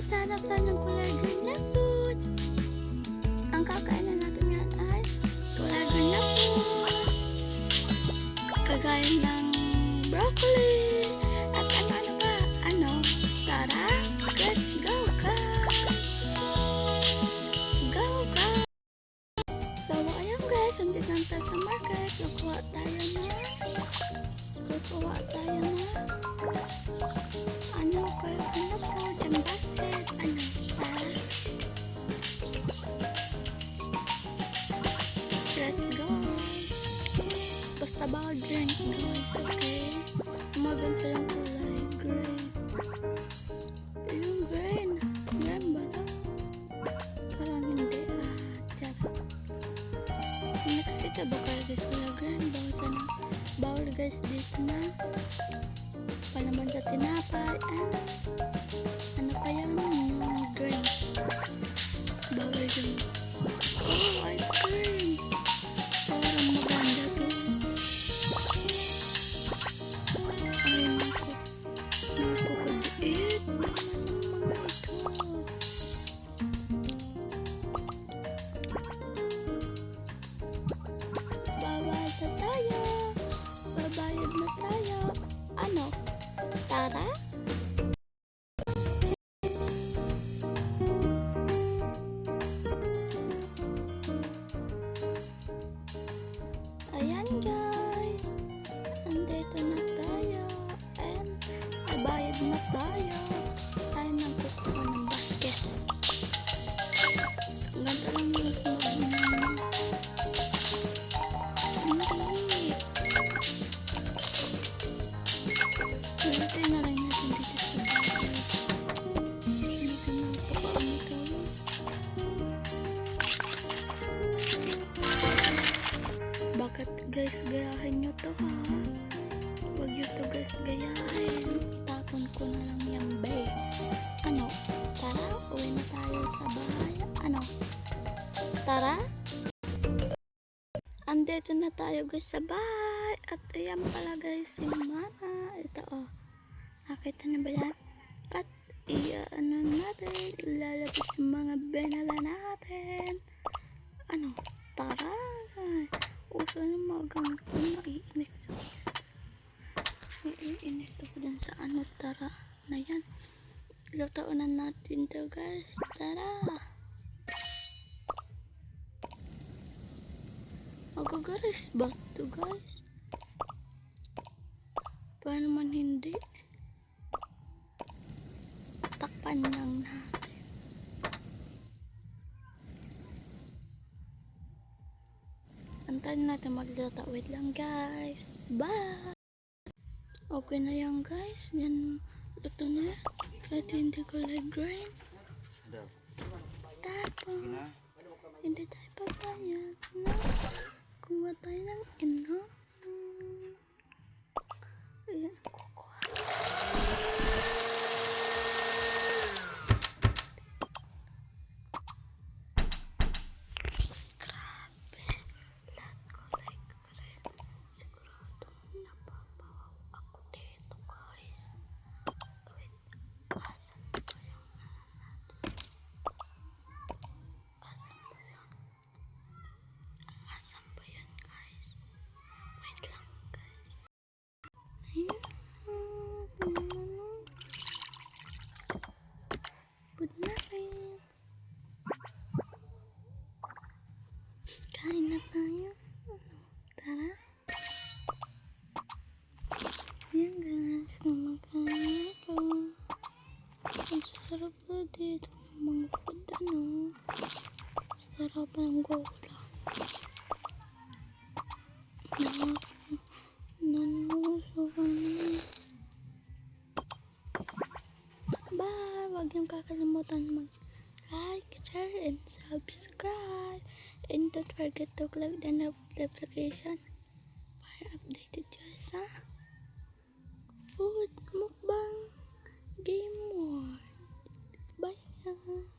Naghanap tayo ng kulay green na food. Ang kakainin natin yan ay kulay green na food. Kagaya ng broccoli. At ano pa? Ano? Tara, let's go guys! Go guys! So ayun guys, hindi lang tayo sa market. Kukuha tayo na ano, kulay green na food and basket. Ano pa? Let's go! Basta bawal drink guys, okay? Umagan silang kulay green. Yung green. Green ba ito? Parang hindi. Charot. Nakakita ba kayo guys kulay green? Bawal guys dito na. Palaman sa tinapay. Ano pa yan? Yung green. Bawal yun. Oh, ice cream. Parang maganda to. Ayun ako. Nakakadiit naman ang mga ito. Babayad na tayo. Babayad na tayo. Ano? Tara? Ayan guys, andito na tayo and nabayad na tayo. Tayo nang kukuha ng basket. Ang ganda lang yung hindi. Nilagay na lang natin dito sa basket. Nilagay na ako pa ang ito. Bakit guys gayahin nyo to ha? Huwag nyo to guys gayahin. Tapon ko na lang yung bay. Ano? Tara, uwi na tayo sa bahay. Ano? Tara? Andito na tayo guys sa bahay. At ayan pala guys si mama. Ito oh. Nakita na ba yan? At ano natin. Ilalabas yung mga benala natin. Ano? Tara! Uso na magang naiinis ako. Naiinis ako dun sa ano. Tara na yan. Lutaunan natin to guys. Tara! Magagaris ba to guys? Paano naman hindi? Takpan lang natin. Antayin natin magluto. Wait lang guys. Bye! Okay na yan guys. Yan. Luto na. Kahit hindi kulay green. Tapos hindi tayo papayag na kuha tayo ng inom. Ayan. Kukuha. Good night. Kain na tayo. Tara. Yan guys, kumakain ako. Ang sarap na dito ng mga food ano. Sarap ng gola. Bye! Huwag niyong kakalimutan mag-like, share, and subscribe. And don't forget to click the notification para updated dyan sa food mukbang game world. Bye!